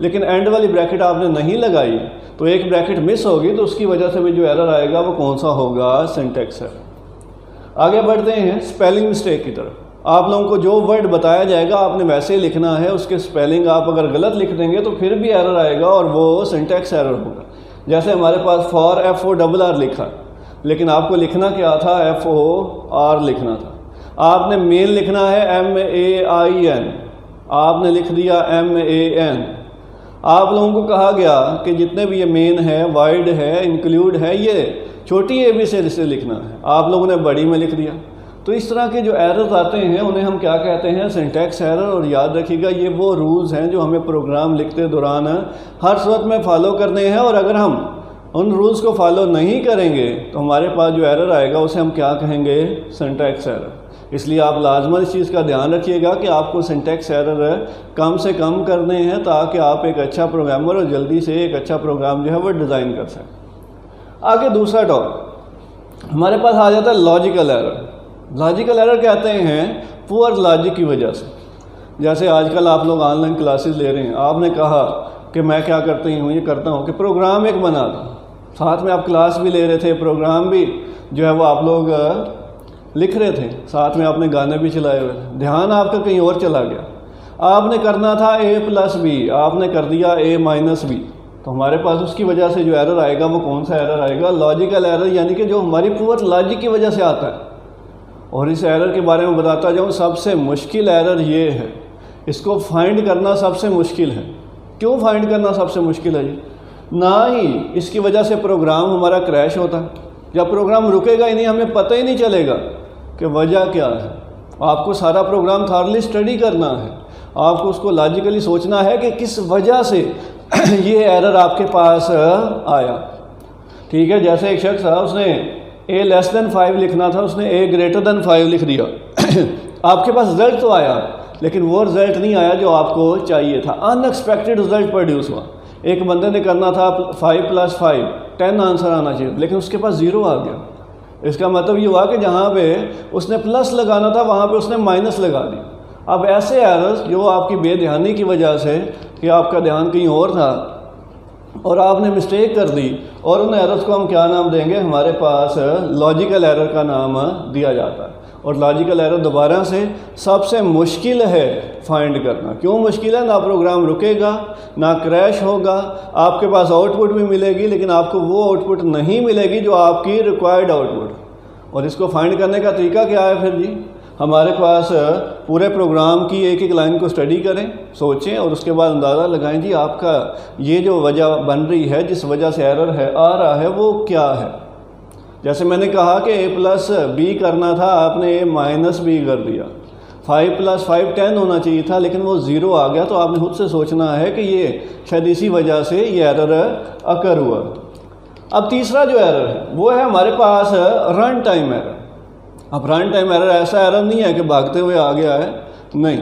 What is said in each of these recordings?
لیکن اینڈ والی بریکٹ آپ نے نہیں لگائی تو ایک بریکٹ مس ہوگی، تو اس کی وجہ سے بھی جو ایرر آئے گا وہ کون سا ہوگا؟ Syntax error. آگے بڑھتے ہیں اسپیلنگ مسٹیک کی طرف۔ آپ لوگوں کو جو ورڈ بتایا جائے گا آپ نے ویسے ہی لکھنا ہے، اس کے اسپیلنگ آپ اگر غلط لکھ دیں گے تو پھر بھی ایرر آئے گا اور وہ سنٹیکس ایرر ہوگا۔ جیسے ہمارے پاس فار FORR لکھا، لیکن آپ کو لکھنا کیا تھا؟ FOR لکھنا تھا۔ آپ نے مین لکھنا ہے MAIN، آپ نے لکھ دیا MAN۔ آپ لوگوں کو کہا گیا کہ جتنے بھی یہ مین ہے، وائڈ ہے، انکلیوڈ ہے، یہ چھوٹی اے بی سے لکھنا ہے، آپ لوگوں نے بڑی میں لکھ دیا۔ تو اس طرح کے جو ایررز آتے ہیں انہیں ہم کیا کہتے ہیں؟ Syntax error. اور یاد رکھیے گا یہ وہ رولز ہیں جو ہمیں پروگرام لکھتے دوران ہر صورت میں فالو کرنے ہیں، اور اگر ہم ان رولز کو فالو نہیں کریں گے تو ہمارے پاس جو ایرر آئے گا اسے ہم کیا کہیں گے؟ Syntax error. اس لیے آپ لازماً اس چیز کا دھیان رکھیے گا کہ آپ کو سنٹیکس ایرر کم سے کم کرنے ہیں تاکہ آپ ایک اچھا پروگرامر اور جلدی سے ایک اچھا پروگرام جو ہے وہ ڈیزائن کر سکیں۔ آگے دوسرا ٹاپک ہمارے پاس آ جاتا ہے لاجیکل ایرر۔ لاجیکل ایرر کہتے ہیں پور لاجک کی وجہ سے۔ جیسے آج کل آپ لوگ آن لائن کلاسز لے رہے ہیں، آپ نے کہا کہ میں کیا کرتی ہوں، یہ کرتا ہوں کہ پروگرام ایک بنا دوں، ساتھ میں آپ کلاس بھی لے رہے تھے، پروگرام بھی جو ہے وہ آپ لوگ لکھ رہے تھے، ساتھ میں آپ نے گانے بھی چلائے ہوئے تھے، دھیان آپ کا کہیں اور چلا گیا۔ آپ نے کرنا تھا A+B، آپ نے کر دیا A-B، تو ہمارے پاس اس کی وجہ سے جو ایرر آئے گا وہ کون سا ایرر آئے گا؟ لاجیکل ایرر، یعنی کہ جو ہماری پور لاجک کی وجہ سے آتا ہے۔ اور اس ایرر کے بارے میں بتاتا جاؤں، سب سے مشکل ایرر یہ ہے، اس کو فائنڈ کرنا سب سے مشکل ہے۔ کیوں فائنڈ کرنا سب سے مشکل ہے جی؟ نہ ہی اس کی وجہ سے پروگرام ہمارا کریش ہوتا ہے، یا پروگرام رکے گا ہی نہیں، ہمیں پتہ ہی نہیں چلے گا کہ وجہ کیا ہے۔ آپ کو سارا پروگرام تھارلی اسٹڈی کرنا ہے، آپ کو اس کو لاجیکلی سوچنا ہے کہ کس وجہ سے یہ ایرر آپ کے پاس آیا۔ ٹھیک ہے، جیسے ایک شخص تھا، اس نے A 5 لکھنا تھا، اس نے A 5 لکھ دیا۔ آپ کے پاس رزلٹ تو آیا لیکن وہ رزلٹ نہیں آیا جو آپ کو چاہیے تھا، ان ایکسپیکٹڈ رزلٹ پروڈیوس ہوا۔ ایک بندے نے کرنا تھا 5+5 10 آنسر آنا چاہیے، لیکن اس کے پاس 0 آ گیا۔ اس کا مطلب یہ ہوا کہ جہاں پہ اس نے پلس لگانا تھا وہاں پہ اس نے مائنس لگا دی۔ اب ایسے ایررز جو آپ کی بے دھیانی کی وجہ سے کہ آپ کا دھیان کہیں اور تھا اور آپ نے مسٹیک کر دی، اور ان ایررز کو ہم کیا نام دیں گے؟ ہمارے پاس لاجیکل ایرر کا نام دیا جاتا ہے۔ اور لاجیکل ایرر دوبارہ سے سب سے مشکل ہے فائنڈ کرنا۔ کیوں مشکل ہے؟ نہ پروگرام رکے گا، نہ کریش ہوگا، آپ کے پاس آؤٹ پٹ بھی ملے گی لیکن آپ کو وہ آؤٹ پٹ نہیں ملے گی جو آپ کی ریکوائرڈ آؤٹ پٹ۔ اور اس کو فائنڈ کرنے کا طریقہ کیا ہے پھر جی؟ ہمارے پاس پورے پروگرام کی ایک ایک لائن کو اسٹڈی کریں، سوچیں، اور اس کے بعد اندازہ لگائیں جی آپ کا یہ جو وجہ بن رہی ہے، جس وجہ سے ایرر ہے آ رہا ہے، وہ کیا ہے۔ جیسے میں نے کہا کہ A+B کرنا تھا، آپ نے A-B کر دیا۔ 5+5 10 ہونا چاہیے تھا لیکن وہ 0 آ گیا، تو آپ نے خود سے سوچنا ہے کہ یہ شاید اسی وجہ سے یہ ایرر اکر ہوا۔ اب تیسرا جو ایرر ہے وہ ہے ہمارے پاس رن ٹائم ایرر۔ اب رن ٹائم ایرر ایسا ایرر نہیں ہے کہ بھاگتے ہوئے آ گیا ہے، نہیں،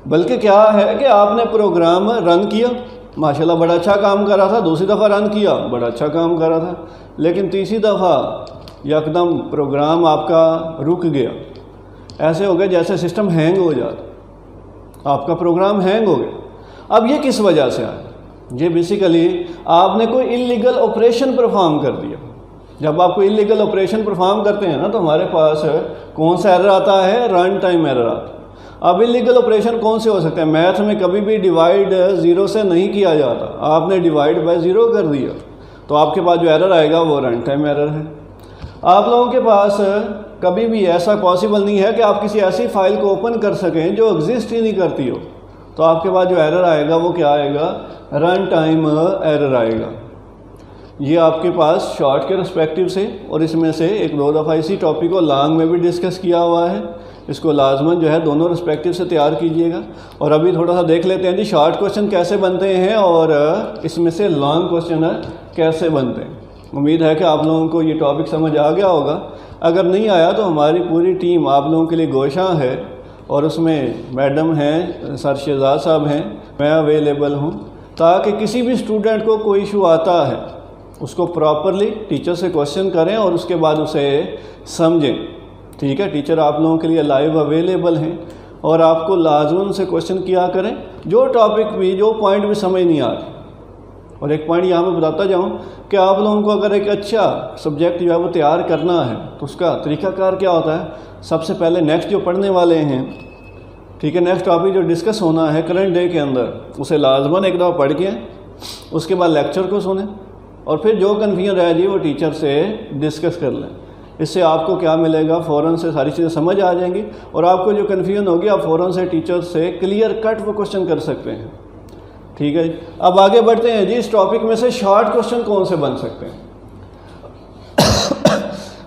بلکہ کیا ہے کہ آپ نے پروگرام رن کیا، ماشاءاللہ بڑا اچھا کام کر رہا تھا، دوسری دفعہ رن کیا، بڑا اچھا کام کر رہا تھا، لیکن تیسری دفعہ یکدم پروگرام آپ کا رک گیا۔ ایسے ہو گیا جیسے سسٹم ہینگ ہو جاتا، آپ کا پروگرام ہینگ ہو گیا۔ اب یہ کس وجہ سے آیا؟ یہ بیسیکلی آپ نے کوئی انلیگل آپریشن پرفارم کر دیا۔ جب آپ کو انلیگل آپریشن پرفارم کرتے ہیں نا تو ہمارے پاس کون سا ایرر آتا ہے؟ رن ٹائم ایرر آتا ہے۔ اب انلیگل آپریشن کون سے ہو سکتے ہیں؟ میتھ میں کبھی بھی ڈیوائڈ 0 سے نہیں کیا جاتا، آپ نے ڈیوائڈ بائی 0 کر دیا، تو آپ کے پاس جو ایرر آئے گا وہ رن ٹائم ایرر ہے۔ آپ لوگوں کے پاس کبھی بھی ایسا پاسبل نہیں ہے کہ آپ کسی ایسی فائل کو اوپن کر سکیں جو ایگزسٹ ہی نہیں کرتی ہو، تو آپ کے پاس جو ایرر آئے گا وہ کیا آئے گا؟ رن ٹائم ایرر آئے گا۔ یہ آپ کے پاس شارٹ کے رسپیکٹیو سے، اور اس میں سے ایک دو دفعہ اسی ٹاپک کو لانگ میں بھی ڈسکس کیا ہوا ہے، اس کو لازماً جو ہے دونوں رسپیکٹیو سے تیار کیجئے گا۔ اور ابھی تھوڑا سا دیکھ لیتے ہیں جی شارٹ کوشچن کیسے بنتے ہیں اور اس میں سے لانگ کوشچن کیسے بنتے ہیں۔ امید ہے کہ آپ لوگوں کو یہ ٹاپک سمجھ آ گیا ہوگا، اگر نہیں آیا تو ہماری پوری ٹیم آپ لوگوں کے لیے گوشاں ہے، اور اس میں میڈم ہیں، سر شہزاد صاحب ہیں، میں اویلیبل ہوں، تاکہ کسی بھی اسٹوڈنٹ کو کوئی ایشو آتا ہے اس کو پراپرلی ٹیچر سے کوشچن کریں اور اس کے بعد اسے سمجھیں۔ ٹھیک ہے، ٹیچر آپ لوگوں کے لیے لائیو اویلیبل ہیں، اور آپ کو لازماً سے کوشچن کیا کریں، جو ٹاپک بھی، جو پوائنٹ بھی سمجھ نہیں آ رہی۔ اور ایک پوائنٹ یہاں میں بتاتا جاؤں کہ آپ لوگوں کو اگر ایک اچھا سبجیکٹ جو ہے وہ تیار کرنا ہے تو اس کا طریقہ کار کیا ہوتا ہے؟ سب سے پہلے نیکسٹ جو پڑھنے والے ہیں، ٹھیک ہے، نیکسٹ ٹاپک جو ڈسکس ہونا ہے کرنٹ ڈے کے اندر، اسے لازماً ایک دفعہ پڑھ کے اس کے بعد لیکچر کو سنیں، اور پھر جو کنفیوژن رہ جائے وہ ٹیچر سے ڈسکس کر لیں۔ اس سے آپ کو کیا ملے گا؟ فوراً سے ساری چیزیں سمجھ آ جائیں گی، اور آپ کو جو کنفیوژن ہوگی آپ فوراً سے ٹیچر سے کلیئر کٹ وہ کوشچن کر سکتے ہیں۔ ٹھیک ہے جی، اب آگے بڑھتے ہیں جی، اس ٹاپک میں سے شارٹ کوشچن کون سے بن سکتے ہیں؟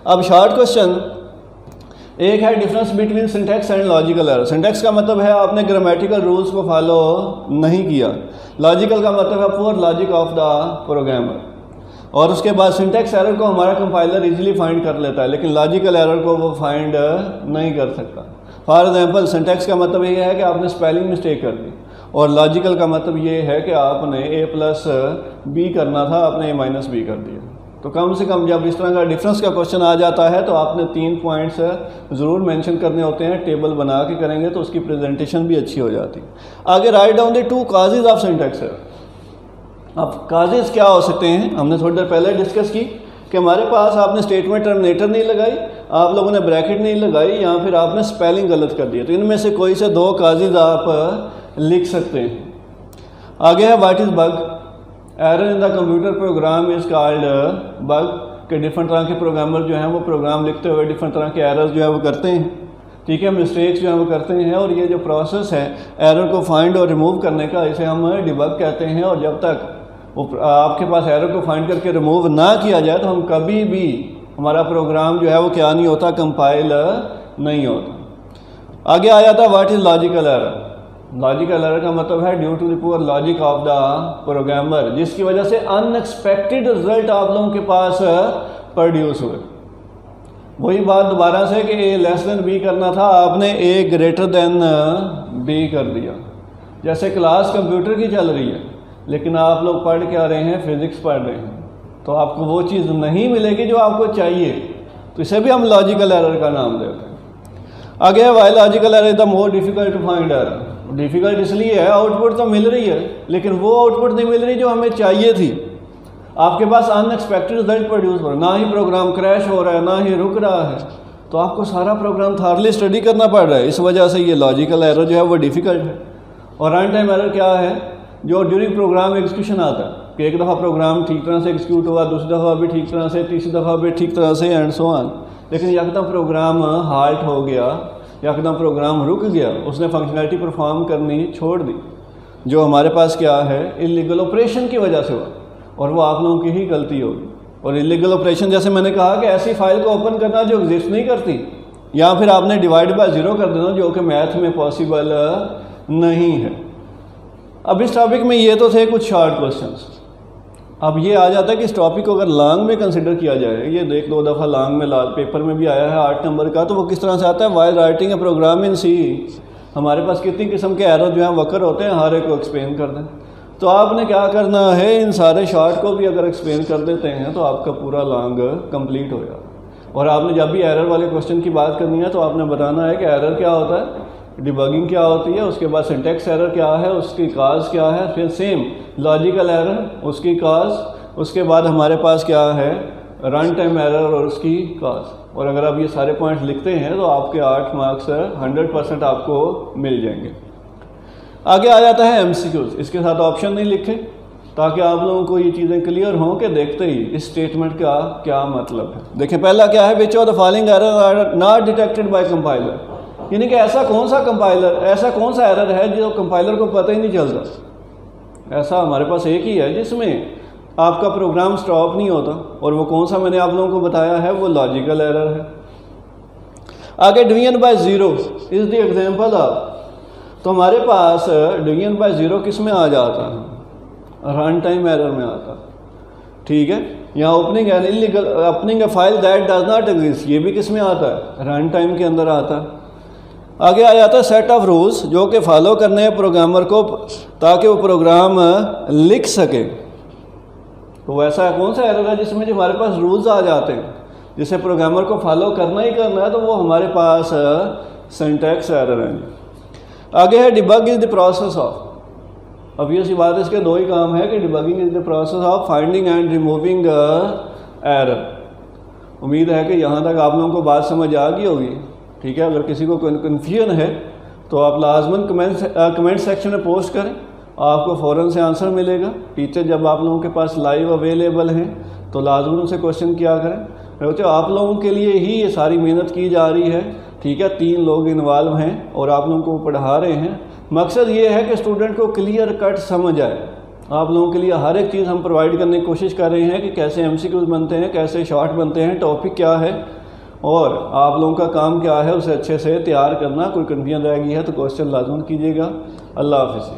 اب شارٹ کوشچن ایک ہے difference between syntax and logical error. Syntax کا مطلب ہے آپ نے گرامیٹیکل رولز کو فالو نہیں کیا، لاجیکل کا مطلب ہے پور لاجک آف دا پروگرامر، اور اس کے بعد سنٹیکس ایرر کو ہمارا کمپائلر ایزیلی فائنڈ کر لیتا ہے، لیکن لاجیکل ایرر کو وہ فائنڈ نہیں کر سکتا۔ فار ایگزامپل سنٹیکس کا مطلب یہ ہے کہ آپ نے اسپیلنگ مسٹیک کر دی، اور لاجیکل کا مطلب یہ ہے کہ آپ نے A+B کرنا تھا، آپ نے A-B کر دیا۔ تو کم سے کم جب اس طرح کا ڈفرینس کا کوشچن آ جاتا ہے تو آپ نے 3 پوائنٹس ضرور مینشن کرنے ہوتے ہیں، ٹیبل بنا کے کریں گے تو اس کی پریزنٹیشن بھی اچھی ہو جاتی ہے۔ آگے write down the 2 causes of syntax error. اب کازز کیا ہو سکتے ہیں؟ ہم نے تھوڑی دیر پہلے ڈسکس کی کہ ہمارے پاس آپ نے اسٹیٹمنٹ ٹرمینیٹر نہیں لگائی، آپ لوگوں نے بریکٹ نہیں لگائی، یا پھر آپ نے اسپیلنگ غلط کر دیا، تو ان میں سے کوئی سے 2 کازز آپ لکھ سکتے ہیں۔ آگے ہے what is big. Error in the computer program is called big, کہ ڈفرنٹ طرح کے پروگرامر جو ہیں وہ پروگرام لکھتے ہوئے ڈفرنٹ طرح کے ایررز جو ہے وہ کرتے ہیں، ٹھیک ہے، مسٹیکس جو ہیں وہ کرتے ہیں، اور یہ جو پروسیس ہے ایرر کو فائنڈ اور ریموو کرنے کا، اسے ہم ڈیبگ کہتے ہیں، اور جب تک وہ آپ کے پاس ایرر کو فائنڈ کر کے ریموو نہ کیا جائے تو ہم کبھی بھی، ہمارا پروگرام جو ہے وہ کیا نہیں ہوتا؟ کمپائل نہیں ہوتا۔ آگے آیا تھا what is logical error. Logical error کا مطلب ہے ڈیو ٹو دی پور لاجک آف دا پروگرامر، جس کی وجہ سے ان ایکسپیکٹڈ رزلٹ آپ لوگوں کے پاس پروڈیوس ہوئے۔ وہی بات دوبارہ سے کہ A B کرنا تھا، آپ نے A B کر دیا۔ جیسے کلاس کمپیوٹر کی چل رہی ہے لیکن آپ لوگ پڑھ کیا رہے ہیں؟ فزکس پڑھ رہے ہیں، تو آپ کو وہ چیز نہیں ملے گی جو آپ کو چاہیے، تو اسے بھی ہم لاجیکل ایرر کا نام دیتے ہیں۔ آگے why logical error the more difficult to find error. Difficult اس لیے ہے، آؤٹ پٹ تو مل رہی ہے لیکن وہ آؤٹ پٹ نہیں مل رہی جو ہمیں چاہیے تھی۔ آپ کے پاس ان ایکسپیکٹڈ رزلٹ پروڈیوس ہو رہا ہے، نہ ہی پروگرام کریش ہو رہا ہے، نہ ہی رک رہا ہے، تو آپ کو سارا پروگرام تھارلی اسٹڈی کرنا پڑ رہا ہے، اس وجہ سے یہ لاجیکل ایرر جو ہے وہ ڈیفیکلٹ ہے۔ اور رن ٹائم ایرر کیا ہے؟ جو ڈیورنگ پروگرام ایگزیکیوشن آتا ہے کہ ایک دفعہ پروگرام ٹھیک طرح سے ایگزیکیوٹ ہوا، دوسری دفعہ بھی ٹھیک طرح سے، تیسری دفعہ بھی ٹھیک طرح سے، اینڈ سو آن، لیکن یکدم پروگرام ہالٹ ہو گیا، یکدم پروگرام رک گیا، اس نے فنکشنالٹی پرفارم کرنی چھوڑ دی، جو ہمارے پاس کیا ہے؟ انلیگل آپریشن کی وجہ سے ہوا، اور وہ آپ لوگوں کی ہی غلطی ہوگی۔ اور انلیگل آپریشن جیسے میں نے کہا کہ ایسی فائل کو اوپن کرنا جو ایگزسٹ نہیں کرتی، یا پھر آپ نے ڈیوائڈ بائی 0 کر دینا جو کہ میتھ میں پاسبل نہیں ہے۔ اب اس ٹاپک میں یہ تو تھے کچھ شارٹ کوشچنس۔ اب یہ آ جاتا ہے کہ اس ٹاپک کو اگر لانگ میں کنسیڈر کیا جائے، یہ 1-2 دفعہ لانگ میں پیپر میں بھی آیا ہے 8 نمبر کا، تو وہ کس طرح سے آتا ہے؟ وائل رائٹنگ اے پروگرام ان سی، ہمارے پاس کتنی قسم کے ایرر جو ہیں وکر ہوتے ہیں، ہر ایک کو ایکسپلین کر دیں۔ تو آپ نے کیا کرنا ہے؟ ان سارے شارٹ کو بھی اگر ایکسپلین کر دیتے ہیں تو آپ کا پورا لانگ کمپلیٹ ہو جائے۔ اور آپ نے جب بھی ایرر والے کوشچن کی بات کرنی ہے تو آپ نے بتانا ہے کہ ایرر کیا ہوتا ہے، ڈیبگنگ کیا ہوتی ہے، اس کے بعد سنٹیکس ایرر کیا ہے، اس کی کاز کیا ہے، پھر سیم لاجیکل ایرر، اس کی کاز، اس کے بعد ہمارے پاس کیا ہے؟ رن ٹائم ایرر اور اس کی کاز۔ اور اگر آپ یہ سارے پوائنٹس لکھتے ہیں تو آپ کے 8 مارکس 100% آپ کو مل جائیں گے۔ آگے آ جاتا ہے MCQs۔ اس کے ساتھ آپشن نہیں لکھے تاکہ آپ لوگوں کو یہ چیزیں کلیئر ہوں کہ دیکھتے ہی اس اسٹیٹمنٹ کا کیا مطلب ہے۔ دیکھیں پہلا کیا ہے؟ which of the following errors are not detected by compiler، یعنی کہ ایسا کون سا کمپائلر، ایسا کون سا ایرر ہے جو کمپائلر کو پتہ ہی نہیں چلتا۔ ایسا ہمارے پاس ایک ہی ہے جس میں آپ کا پروگرام سٹاپ نہیں ہوتا، اور وہ کون سا میں نے آپ لوگوں کو بتایا ہے؟ وہ لاجیکل ایرر ہے۔ آگے division by 0 is the example of, تو ہمارے پاس ڈویژن بائی 0 کس میں آ جاتا ہے؟ رن ٹائم ایرر میں آتا، ٹھیک ہے۔ یہاں opening an illegal opening a file that does not exist, یہ بھی کس میں آتا ہے؟ رن ٹائم کے اندر آتا ہے۔ آگے آ جاتا ہے سیٹ آف رولز، جو کہ فالو کرنے ہیں پروگرامر کو تاکہ وہ پروگرام لکھ سکے۔ تو ایسا کون سا ایرر ہے جس میں جو ہمارے پاس رولز آ جاتے ہیں جسے پروگرامر کو فالو کرنا ہی کرنا ہے؟ تو وہ ہمارے پاس سنٹیکس ایرر ہیں۔ آگے ہے debug is the process of. اب یہ سی بات ہے، اس کے دو ہی کام ہے کہ debugging is the process of finding and removing error. امید ہے کہ یہاں تک آپ لوگوں کو بات سمجھ آ گئی ہوگی. ٹھیک ہے، اگر کسی کو کوئی کنفیوژن ہے تو آپ لازماً کمنٹ سیکشن میں پوسٹ کریں، آپ کو فوراً سے آنسر ملے گا. ٹیچر جب آپ لوگوں کے پاس لائیو اویلیبل ہیں تو لازماً ان سے کوشچن کیا کریں. بچوں آپ لوگوں کے لیے ہی یہ ساری محنت کی جا رہی ہے. ٹھیک ہے، 3 لوگ انوالو ہیں اور آپ لوگوں کو پڑھا رہے ہیں. مقصد یہ ہے کہ اسٹوڈنٹ کو کلیئر کٹ سمجھ آئے. آپ لوگوں کے لیے ہر ایک چیز ہم پرووائڈ کرنے کی کوشش کر رہے ہیں کہ کیسے MCQs بنتے ہیں، کیسے شارٹ بنتے ہیں، ٹاپک کیا ہے، اور آپ لوگوں کا کام کیا ہے اسے اچھے سے تیار کرنا. کوئی کنفیوژن رہ گئی ہے تو کوشچن لازم کیجیے گا. اللہ حافظ.